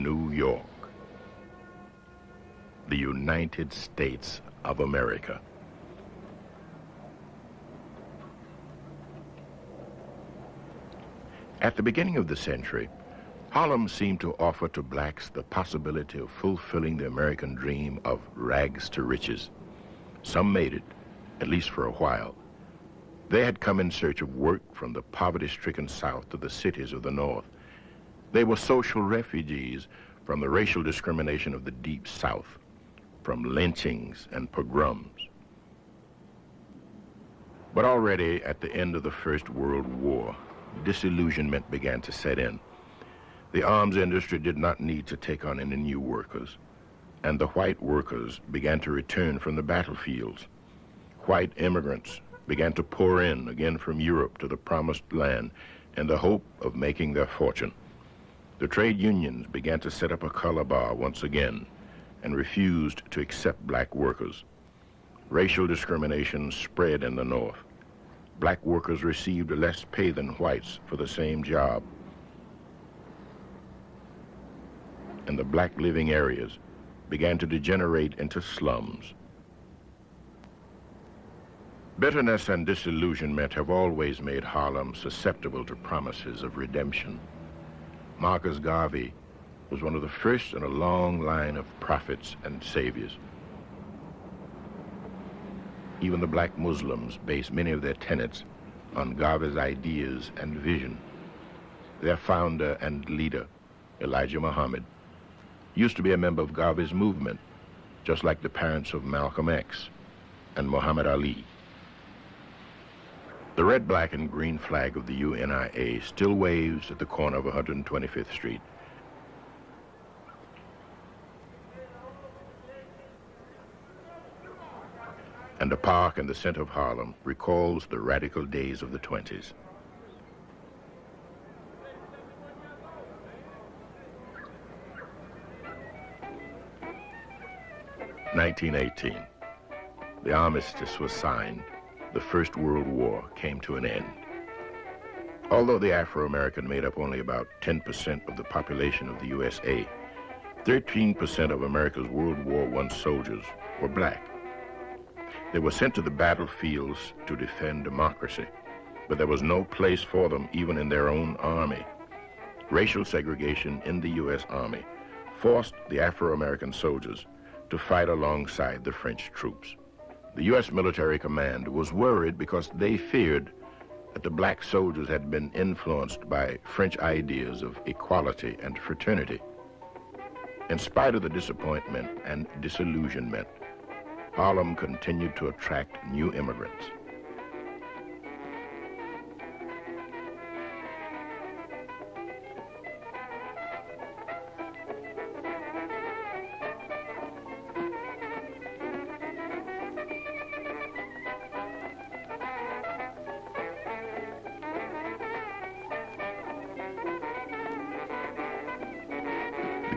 New York, the United States of America. At the beginning of the century, Harlem seemed to offer to blacks the possibility of fulfilling the American dream of rags to riches. Some made it, at least for a while. They had come in search of work from the poverty-stricken South to the cities of the North. They were social refugees from the racial discrimination of the Deep South, from lynchings and pogroms. But already at the end of the First World War, disillusionment began to set in. The arms industry did not need to take on any new workers, and the white workers began to return from the battlefields. White immigrants began to pour in again from Europe to the promised land in the hope of making their fortune. The trade unions began to set up a color bar once again and refused to accept black workers. Racial discrimination spread in the North. Black workers received less pay than whites for the same job. And the black living areas began to degenerate into slums. Bitterness and disillusionment have always made Harlem susceptible to promises of redemption. Marcus Garvey was one of the first in a long line of prophets and saviors. Even the black Muslims base many of their tenets on Garvey's ideas and vision. Their founder and leader, Elijah Muhammad, used to be a member of Garvey's movement, just like the parents of Malcolm X and Muhammad Ali. The red, black, and green flag of the UNIA still waves at the corner of 125th Street. And a park in the center of Harlem recalls the radical days of the 20s. (1918). The armistice was signed. The First World War came to an end. Although the Afro-American made up only about 10% of the population of the USA, 13% of America's World War I soldiers were black. They were sent to the battlefields to defend democracy, but there was no place for them even in their own army. Racial segregation in the U.S. Army forced the Afro-American soldiers to fight alongside the French troops. The U.S. military command was worried because they feared that the black soldiers had been influenced by French ideas of equality and fraternity. In spite of the disappointment and disillusionment, Harlem continued to attract new immigrants.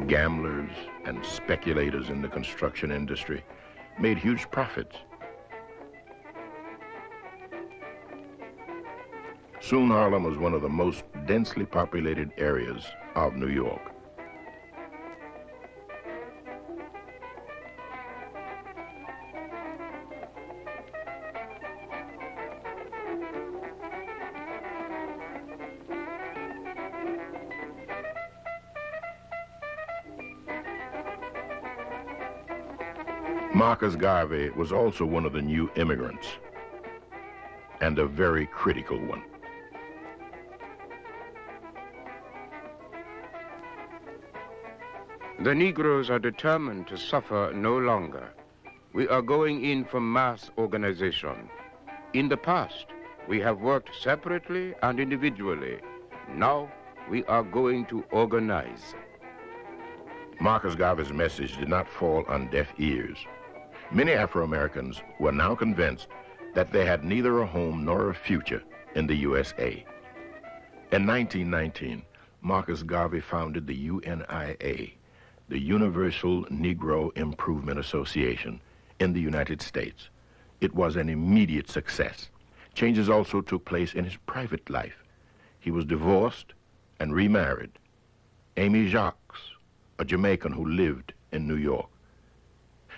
Gamblers and speculators in the construction industry made huge profits. Soon Harlem was one of the most densely populated areas of New York. Marcus Garvey was also one of the new immigrants, and a very critical one. The Negroes are determined to suffer no longer. We are going in for mass organization. In the past, we have worked separately and individually. Now, we are going to organize. Marcus Garvey's message did not fall on deaf ears. Many Afro-Americans were now convinced that they had neither a home nor a future in the USA. In 1919, Marcus Garvey founded the UNIA, the Universal Negro Improvement Association, in the United States. It was an immediate success. Changes also took place in his private life. He was divorced and remarried. Amy Jacques, a Jamaican who lived in New York.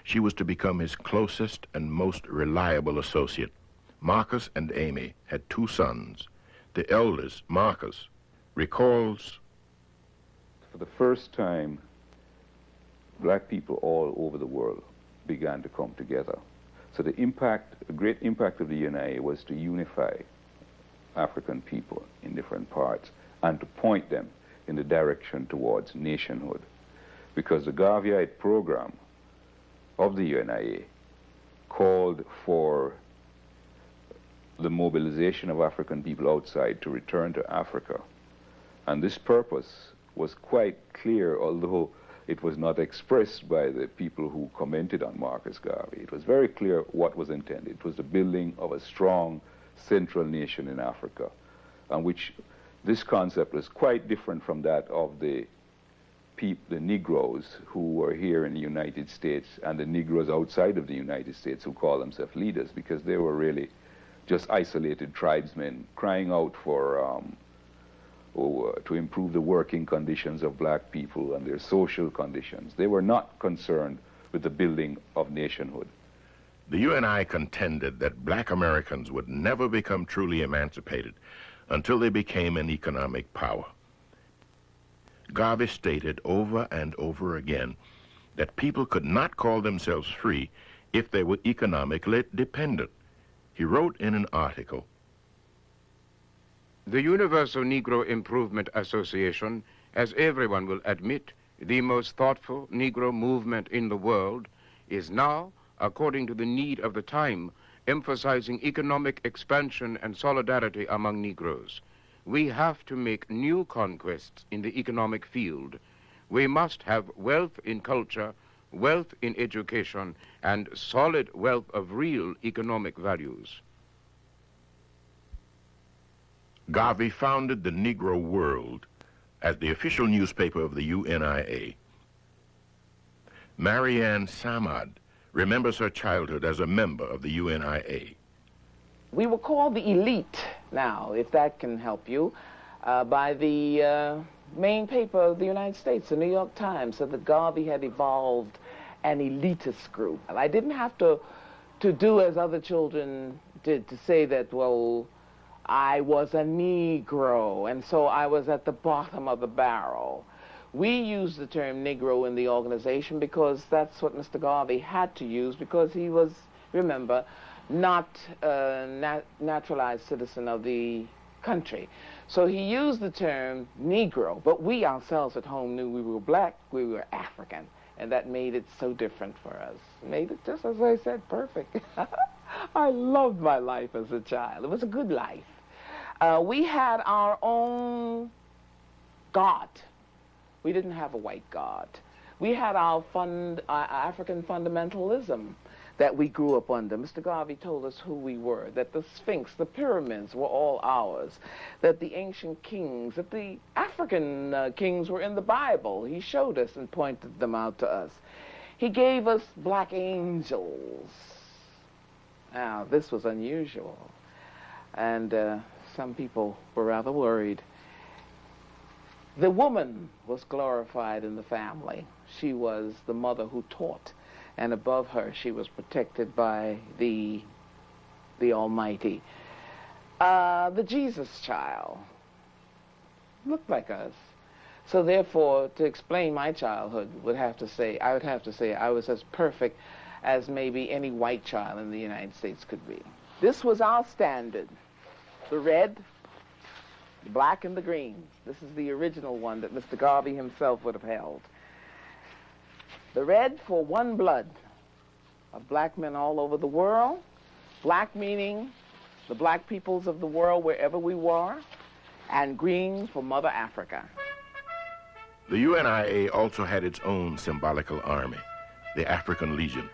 She was to become his closest and most reliable associate. Marcus and Amy had 2 sons. The eldest, Marcus, recalls, for the first time, black people all over the world began to come together. So the impact, a great impact of the UNIA was to unify African people in different parts and to point them in the direction towards nationhood. Because the Garveyite program of the UNIA called for the mobilization of African people outside to return to Africa. And this purpose was quite clear, although it was not expressed by the people who commented on Marcus Garvey. It was very clear what was intended. It was the building of a strong central nation in Africa, and which this concept was quite different from that of the Negroes who were here in the United States and the Negroes outside of the United States who call themselves leaders, because they were really just isolated tribesmen crying out for to improve the working conditions of black people and their social conditions. They were not concerned with the building of nationhood. the UNI contended that black Americans would never become truly emancipated until they became an economic power. Garvey stated over and over again that people could not call themselves free if they were economically dependent. He wrote in an article, "The Universal Negro Improvement Association, as everyone will admit, the most thoughtful Negro movement in the world, is now, according to the need of the time, emphasizing economic expansion and solidarity among Negroes. We have to make new conquests in the economic field. We must have wealth in culture, wealth in education, and solid wealth of real economic values." Garvey founded the Negro World as the official newspaper of the UNIA. Marianne Samad remembers her childhood as a member of the UNIA. We were called the elite, now, if that can help you, by the main paper of the United States, the New York Times, said that Garvey had evolved an elitist group. I didn't have to do as other children did, to say that, well, I was a Negro, and so I was at the bottom of the barrel. We used the term Negro in the organization because that's what Mr. Garvey had to use, because he was, remember, not a naturalized citizen of the country. So he used the term Negro, but we ourselves at home knew we were black, we were African, and that made it so different for us. Made it, just as I said, perfect. I loved my life as a child. It was a good life. We had our own God. We didn't have a white God. We had our African fundamentalism that we grew up under. Mr. Garvey told us who we were, that the Sphinx, the pyramids were all ours, that the ancient kings, that the African kings were in the Bible. He showed us and pointed them out to us. He gave us black angels. Now, this was unusual, and some people were rather worried. The woman was glorified in the family. She was the mother who taught, and above her she was protected by the Almighty. The Jesus child looked like us. So therefore, to explain my childhood, I would have to say I was as perfect as maybe any white child in the United States could be. This was our standard. The red, the black, and the green. This is the original one that Mr. Garvey himself would have held. The red for one blood of black men all over the world. Black meaning the black peoples of the world wherever we were. And green for Mother Africa. The UNIA also had its own symbolical army, the African Legion.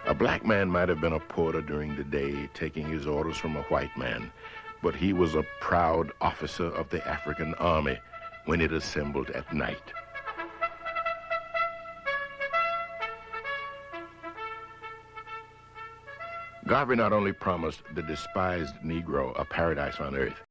A black man might have been a porter during the day, taking his orders from a white man, but he was a proud officer of the African army when it assembled at night. Garvey not only promised the despised Negro a paradise on earth,